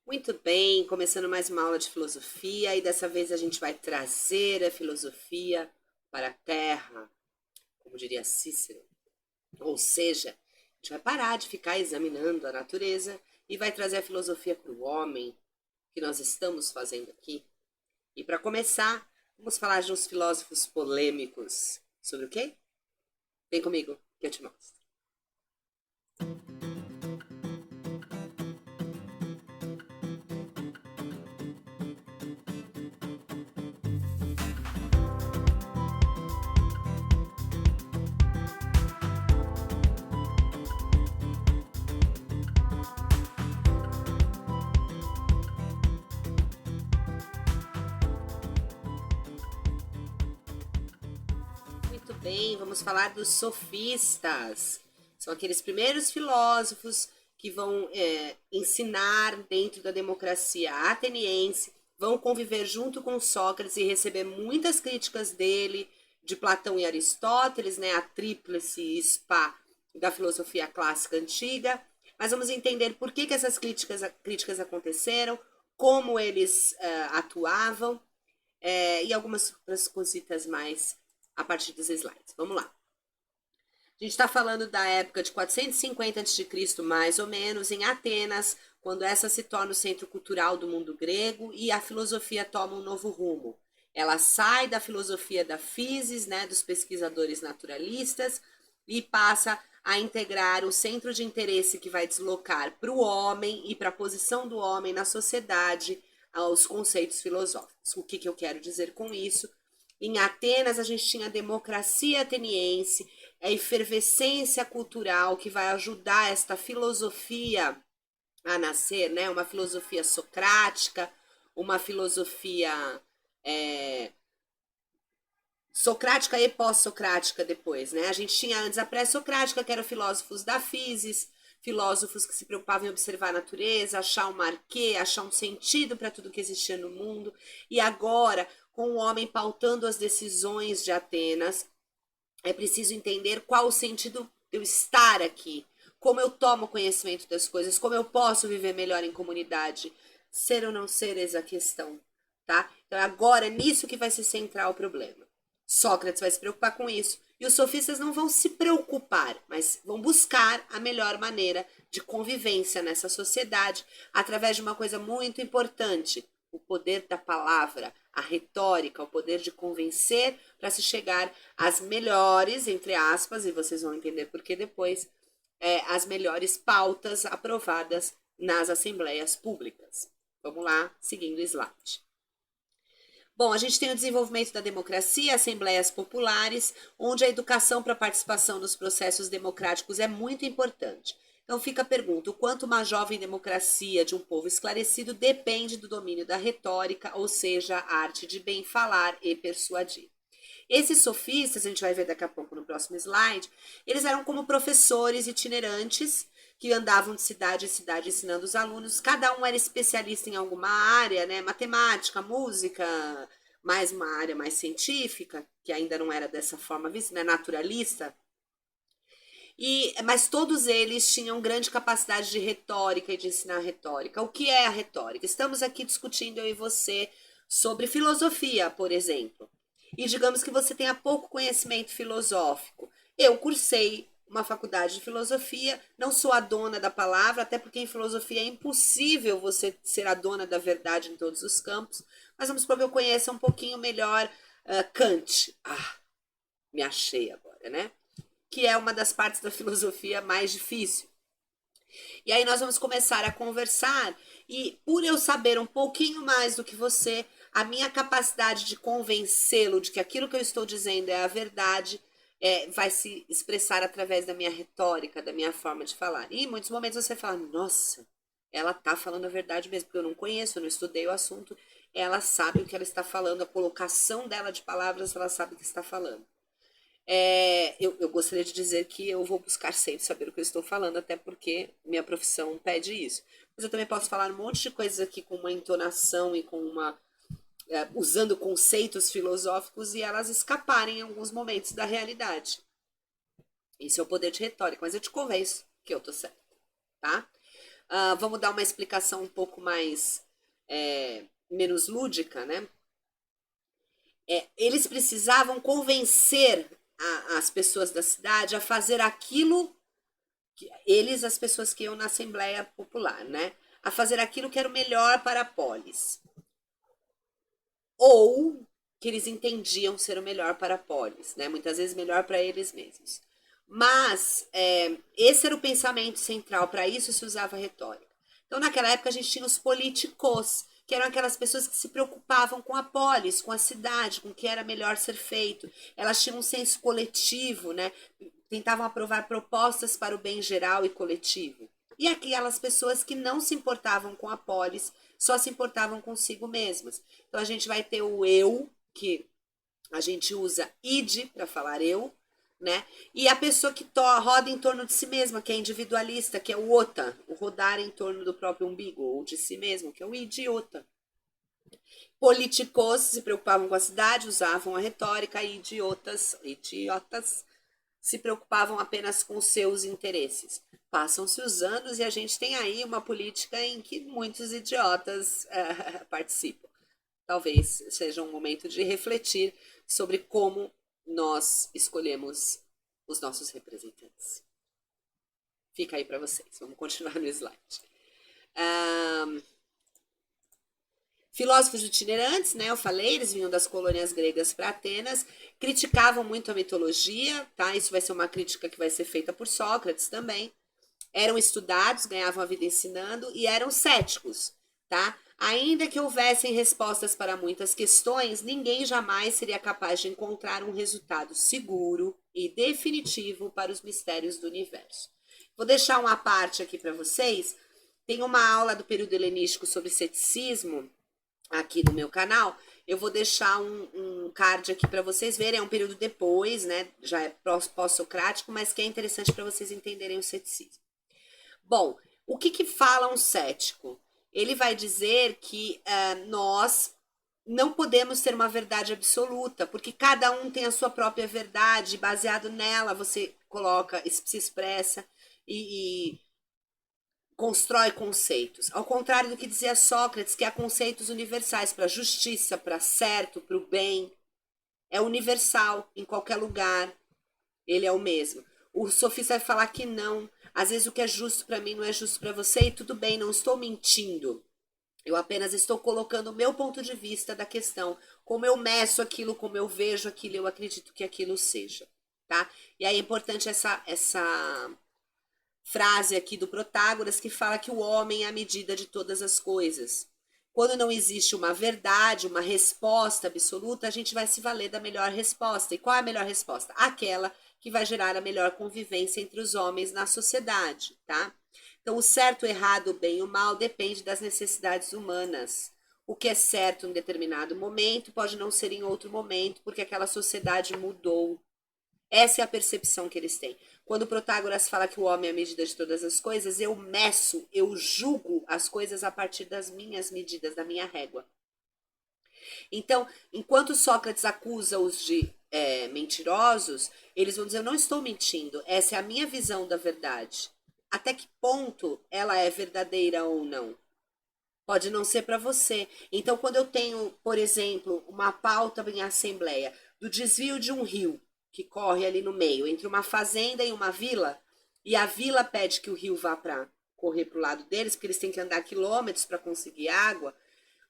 Muito bem, começando mais uma aula de filosofia e dessa vez a gente vai trazer a filosofia para a Terra, como diria Cícero. Ou seja, a gente vai parar de ficar examinando a natureza e vai trazer a filosofia para o homem, que nós estamos fazendo aqui. E para começar, vamos falar de uns filósofos polêmicos. Sobre o quê? Vem comigo que eu te mostro. Muito bem, vamos falar dos sofistas. São aqueles primeiros filósofos que vão ensinar dentro da democracia ateniense, vão conviver junto com Sócrates e receber muitas críticas dele, de Platão e Aristóteles, né, a tríplice spa da filosofia clássica antiga. Mas vamos entender por que essas críticas aconteceram, como eles atuavam e algumas outras cositas mais a partir dos slides. Vamos lá. A gente está falando da época de 450 a.C., mais ou menos, em Atenas, quando essa se torna o centro cultural do mundo grego e a filosofia toma um novo rumo. Ela sai da filosofia da physis, né, dos pesquisadores naturalistas, e passa a integrar o centro de interesse que vai deslocar para o homem e para a posição do homem na sociedade aos conceitos filosóficos. O que eu quero dizer com isso? Em Atenas, a gente tinha a democracia ateniense, a efervescência cultural que vai ajudar esta filosofia a nascer, né? Uma filosofia socrática, uma filosofia socrática e pós-socrática depois, né? A gente tinha antes a pré-socrática, que eram filósofos da physis, filósofos que se preocupavam em observar a natureza, achar um marquê, achar um sentido para tudo que existia no mundo. E agora, com o homem pautando as decisões de Atenas, é preciso entender qual o sentido de eu estar aqui, como eu tomo conhecimento das coisas, como eu posso viver melhor em comunidade. Ser ou não ser, eis a questão, tá? Então agora é nisso que vai se centrar o problema. Sócrates vai se preocupar com isso. E os sofistas não vão se preocupar, mas vão buscar a melhor maneira de convivência nessa sociedade através de uma coisa muito importante: o poder da palavra, a retórica, o poder de convencer para se chegar às melhores, entre aspas, e vocês vão entender por que depois, as melhores pautas aprovadas nas assembleias públicas. Vamos lá, seguindo o slide. Bom, a gente tem o desenvolvimento da democracia, assembleias populares, onde a educação para a participação nos processos democráticos é muito importante. Então fica a pergunta: o quanto uma jovem democracia de um povo esclarecido depende do domínio da retórica, ou seja, a arte de bem falar e persuadir. Esses sofistas, a gente vai ver daqui a pouco no próximo slide, eles eram como professores itinerantes que andavam de cidade em cidade ensinando os alunos. Cada um era especialista em alguma área, né? Matemática, música, mais uma área mais científica, que ainda não era dessa forma vista, né? Naturalista. Mas todos eles tinham grande capacidade de retórica e de ensinar retórica. O que é a retórica? Estamos aqui discutindo, eu e você, sobre filosofia, por exemplo. E digamos que você tenha pouco conhecimento filosófico. Eu cursei uma faculdade de filosofia, não sou a dona da palavra, até porque em filosofia é impossível você ser a dona da verdade em todos os campos, mas vamos supor que eu conheça um pouquinho melhor Kant. Me achei agora, né? Que é uma das partes da filosofia mais difícil. E aí nós vamos começar a conversar e por eu saber um pouquinho mais do que você, a minha capacidade de convencê-lo de que aquilo que eu estou dizendo é a verdade vai se expressar através da minha retórica, da minha forma de falar. E em muitos momentos você fala: nossa, ela tá falando a verdade mesmo, porque eu não conheço, eu não estudei o assunto, ela sabe o que ela está falando, a colocação dela de palavras, ela sabe o que está falando. Eu gostaria de dizer que eu vou buscar sempre saber o que eu estou falando, até porque minha profissão pede isso. Mas eu também posso falar um monte de coisas aqui com uma entonação e com uma usando conceitos filosóficos e elas escaparem em alguns momentos da realidade. Isso é o poder de retórica, mas eu te convenço que eu tô certa, tá? Vamos dar uma explicação um pouco mais menos lúdica, né? Eles precisavam convencer as pessoas da cidade a fazer aquilo que eles, as pessoas que iam na Assembleia Popular, né? A fazer aquilo que era o melhor para a polis. Ou que eles entendiam ser o melhor para a polis, né? Muitas vezes melhor para eles mesmos. Mas esse era o pensamento central, para isso se usava a retórica. Então, naquela época, a gente tinha os políticos, que eram aquelas pessoas que se preocupavam com a polis, com a cidade, com o que era melhor ser feito. Elas tinham um senso coletivo, né? Tentavam aprovar propostas para o bem geral e coletivo. E aquelas pessoas que não se importavam com a polis, só se importavam consigo mesmas. Então, a gente vai ter o eu, que a gente usa id para falar eu, né? E a pessoa que roda em torno de si mesma, que é individualista, que é o ota, o rodar em torno do próprio umbigo, ou de si mesmo, que é o idiota. Políticos se preocupavam com a cidade, usavam a retórica, e idiotas se preocupavam apenas com seus interesses. Passam-se os anos e a gente tem aí uma política em que muitos idiotas participam. Talvez seja um momento de refletir sobre como nós escolhemos os nossos representantes. Fica aí para vocês. Vamos continuar no slide. Filósofos itinerantes, né? Eu falei, eles vinham das colônias gregas para Atenas, criticavam muito a mitologia, tá? Isso vai ser uma crítica que vai ser feita por Sócrates também. Eram estudados, ganhavam a vida ensinando e eram céticos, tá? Ainda que houvessem respostas para muitas questões, ninguém jamais seria capaz de encontrar um resultado seguro e definitivo para os mistérios do universo. Vou deixar uma parte aqui para vocês. Tem uma aula do período helenístico sobre ceticismo aqui no meu canal. Eu vou deixar um card aqui para vocês verem. É um período depois, né? Já é pós-socrático, mas que é interessante para vocês entenderem o ceticismo. Bom, o que fala um cético? Ele vai dizer que nós não podemos ter uma verdade absoluta, porque cada um tem a sua própria verdade, baseado nela você coloca, se expressa e constrói conceitos. Ao contrário do que dizia Sócrates, que há conceitos universais para justiça, para certo, para o bem. É universal, em qualquer lugar, ele é o mesmo. O sofista vai falar que não. Às vezes o que é justo para mim não é justo para você e tudo bem, não estou mentindo. Eu apenas estou colocando o meu ponto de vista da questão, como eu meço aquilo, como eu vejo aquilo, eu acredito que aquilo seja, tá? E aí é importante essa frase aqui do Protágoras que fala que o homem é a medida de todas as coisas. Quando não existe uma verdade, uma resposta absoluta, a gente vai se valer da melhor resposta. E qual é a melhor resposta? Aquela que vai gerar a melhor convivência entre os homens na sociedade, tá? Então, o certo, o errado, o bem e o mal depende das necessidades humanas. O que é certo em um determinado momento pode não ser em outro momento, porque aquela sociedade mudou. Essa é a percepção que eles têm. Quando o Protágoras fala que o homem é a medida de todas as coisas, eu meço, eu julgo as coisas a partir das minhas medidas, da minha régua. Então, enquanto Sócrates acusa-os de mentirosos, eles vão dizer, eu não estou mentindo, essa é a minha visão da verdade. Até que ponto ela é verdadeira ou não? Pode não ser para você. Então, quando eu tenho, por exemplo, uma pauta em assembleia do desvio de um rio que corre ali no meio, entre uma fazenda e uma vila, e a vila pede que o rio vá para correr para o lado deles, porque eles têm que andar quilômetros para conseguir água,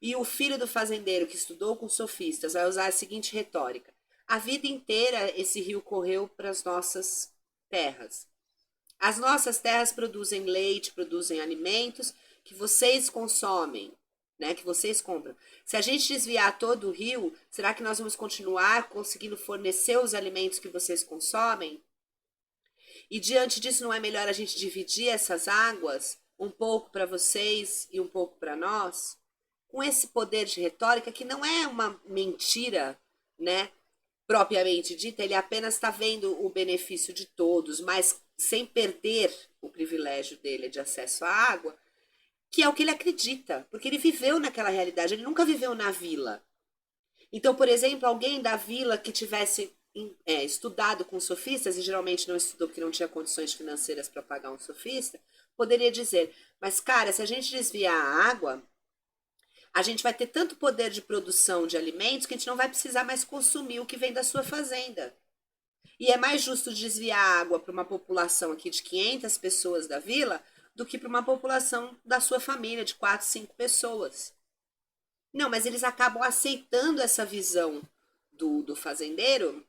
e o filho do fazendeiro que estudou com sofistas vai usar a seguinte retórica: a vida inteira esse rio correu para as nossas terras. As nossas terras produzem leite, produzem alimentos que vocês consomem, né, que vocês compram. Se a gente desviar todo o rio, será que nós vamos continuar conseguindo fornecer os alimentos que vocês consomem? E diante disso, não é melhor a gente dividir essas águas, um pouco para vocês e um pouco para nós? Com esse poder de retórica, que não é uma mentira, né, propriamente dita, ele apenas está vendo o benefício de todos, mas sem perder o privilégio dele de acesso à água, que é o que ele acredita, porque ele viveu naquela realidade, ele nunca viveu na vila. Então, por exemplo, alguém da vila que tivesse estudado com sofistas, e geralmente não estudou porque não tinha condições financeiras para pagar um sofista, poderia dizer, mas cara, se a gente desviar a água, a gente vai ter tanto poder de produção de alimentos que a gente não vai precisar mais consumir o que vem da sua fazenda. E é mais justo desviar a água para uma população aqui de 500 pessoas da vila do que para uma população da sua família de 4, 5 pessoas. Não, mas eles acabam aceitando essa visão do fazendeiro,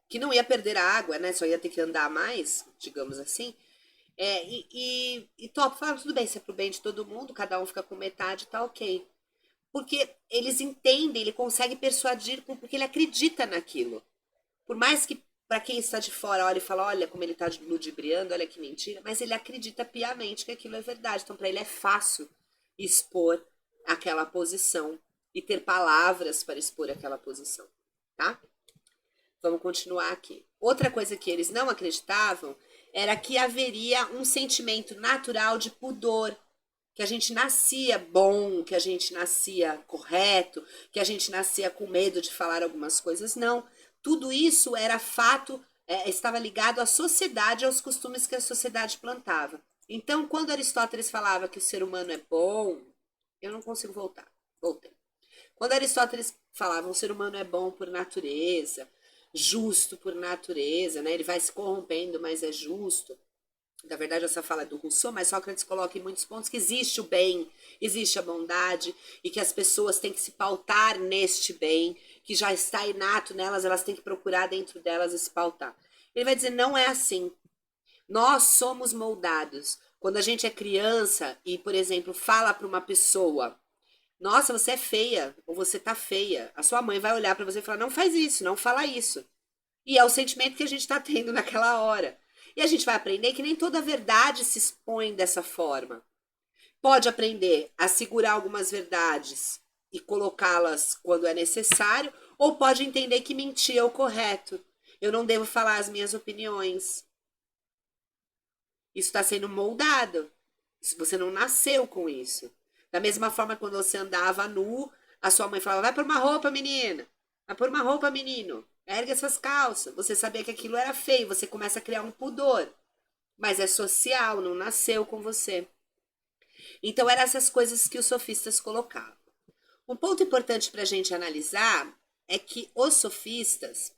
que não ia perder a água, né? Só ia ter que andar mais, digamos assim. E top, fala, tudo bem, se é pro bem de todo mundo, cada um fica com metade, tá ok. Porque eles entendem, ele consegue persuadir porque ele acredita naquilo. Por mais que para quem está de fora olha e fala, olha como ele está ludibriando, olha que mentira, mas ele acredita piamente que aquilo é verdade. Então para ele é fácil expor aquela posição e ter palavras para expor aquela posição, tá? Vamos continuar aqui. Outra coisa que eles não acreditavam era que haveria um sentimento natural de pudor, que a gente nascia bom, que a gente nascia correto, que a gente nascia com medo de falar algumas coisas. Não, tudo isso era fato, estava ligado à sociedade, aos costumes que a sociedade plantava. Então, quando Aristóteles falava que o ser humano é bom, eu não consigo voltar, voltei. Quando Aristóteles falava que o ser humano é bom por natureza, justo por natureza, né? Ele vai se corrompendo, mas é justo. Na verdade, essa fala é do Rousseau, mas Sócrates coloca em muitos pontos que existe o bem, existe a bondade, e que as pessoas têm que se pautar neste bem, que já está inato nelas, elas têm que procurar dentro delas e se pautar. Ele vai dizer, não é assim. Nós somos moldados. Quando a gente é criança e, por exemplo, fala para uma pessoa, nossa, você é feia, ou você tá feia, a sua mãe vai olhar para você e falar, não faz isso, não fala isso. E é o sentimento que a gente está tendo naquela hora. E a gente vai aprender que nem toda verdade se expõe dessa forma. Pode aprender a segurar algumas verdades e colocá-las quando é necessário, ou pode entender que mentir é o correto. Eu não devo falar as minhas opiniões. Isso está sendo moldado. Você não nasceu com isso. Da mesma forma, quando você andava nu, a sua mãe falava, vai pôr uma roupa, menina. Vai pôr uma roupa, menino. Ergue essas calças. Você sabia que aquilo era feio. Você começa a criar um pudor. Mas é social, não nasceu com você. Então, eram essas coisas que os sofistas colocavam. Um ponto importante para a gente analisar é que os sofistas,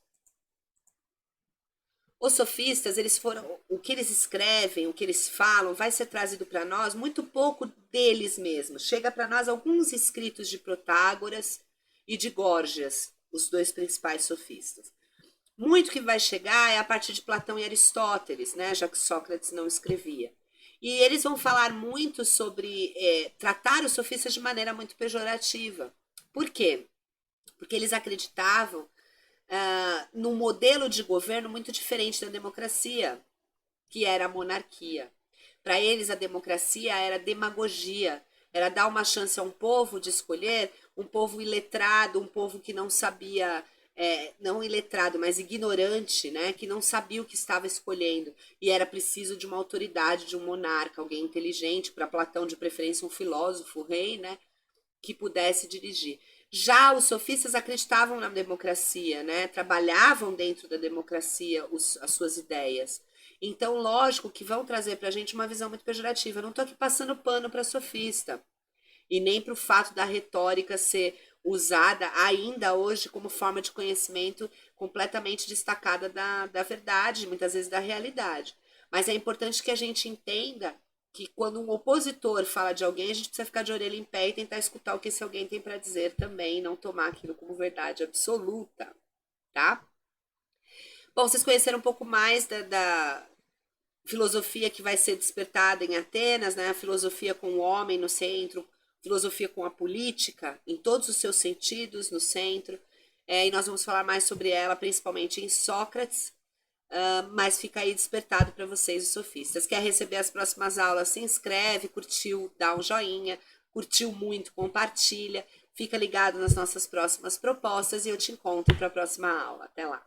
eles foram, o que eles escrevem, o que eles falam, vai ser trazido para nós muito pouco deles mesmos. Chega para nós alguns escritos de Protágoras e de Górgias, os dois principais sofistas. Muito que vai chegar é a partir de Platão e Aristóteles, né, já que Sócrates não escrevia. E eles vão falar muito sobre tratar os sofistas de maneira muito pejorativa. Por quê? Porque eles acreditavam num modelo de governo muito diferente da democracia, que era a monarquia. Para eles, a democracia era demagogia, era dar uma chance a um povo de escolher, um povo iletrado, um povo que não sabia, não iletrado, mas ignorante, né, que não sabia o que estava escolhendo. E era preciso de uma autoridade, de um monarca, alguém inteligente, para Platão, de preferência um filósofo, um rei, né, que pudesse dirigir. Já os sofistas acreditavam na democracia, né? Trabalhavam dentro da democracia as suas ideias. Então, lógico que vão trazer para a gente uma visão muito pejorativa. Eu não estou aqui passando pano para sofista. E nem para o fato da retórica ser usada ainda hoje como forma de conhecimento completamente destacada da verdade, muitas vezes da realidade. Mas é importante que a gente entenda que quando um opositor fala de alguém, a gente precisa ficar de orelha em pé e tentar escutar o que esse alguém tem para dizer também, não tomar aquilo como verdade absoluta, tá? Bom, vocês conheceram um pouco mais da filosofia que vai ser despertada em Atenas, né? A filosofia com o homem no centro, filosofia com a política, em todos os seus sentidos, no centro. E nós vamos falar mais sobre ela, principalmente em Sócrates, mas fica aí despertado para vocês, os sofistas. Quer receber as próximas aulas? Se inscreve, curtiu, dá um joinha, curtiu muito, compartilha, fica ligado nas nossas próximas propostas e eu te encontro para a próxima aula. Até lá!